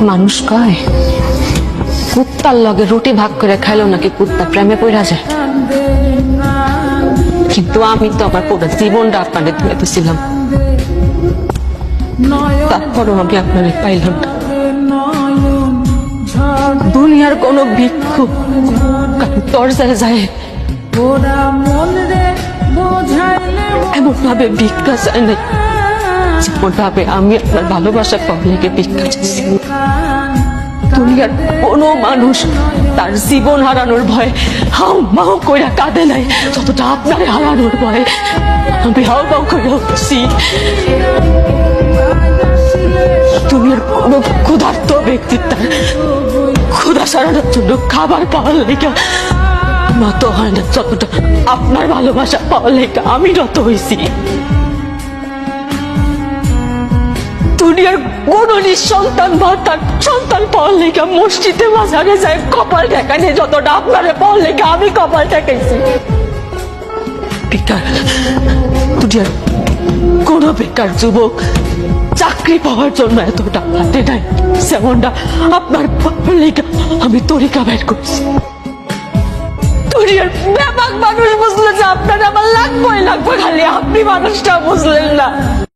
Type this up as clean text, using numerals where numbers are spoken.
মানুষ কয় কুত্তার লগে রুটি ভাগ করে খাইলো নাকি কুত্তা প্রেমে পড়া যায়, কিন্তু আমি তো আমার পুরো জীবনটা আপনাদের দিয়ে দিয়েছিলাম, তারপরও আমি আপনাদের পাইলাম না। দুনিয়ার কোন ভিক্ষু দরজায় যায় এমন ভাবে ভিক্ষা চায় নাই যেমন ভাবে আমি আপনার ভালোবাসা পাবলিকে ভিক্ষা চাইছি। দুনিয়ার কোন মানুষ তার জীবন হারানোর ভয়ে হাউ মাউ কইরা কাঁদে নাই যতটা আপনার হারানোর ভয়ে আমি হাউ মাউ কইরা উঠছি। দুনিয়ার কোন ক্ষুধার্ত ব্যক্তি তার ক্ষুধা সারানোর জন্য খাবার পাওয়ার লেগা নত হয় না যতটা আপনার ভালোবাসা পাওয়ার লেগা আমি নত হয়েছি। দুনিয়ার কোন নিঃসন্তান বা তার সন্তান পাওয়ার লেগা মসজিদে বাজারে যায় কপাল ঠেকানে যতটা আপনারে পাওয়ার লেগা আমি কপাল ঠেকাইছি। বেকার দুনিয়ার কোন বেকার যুবক চাকরি পাওয়ার জন্য এতটা হাতে নাই যেমনটা আপনার পাওয়ার লেগা আমি তরিকা বের করছি। দুনিয়ার ব্যাপক মানুষ বুঝলো যে আপনার আমার লাগবে খালি আপনি মানুষটা বুঝলেন না।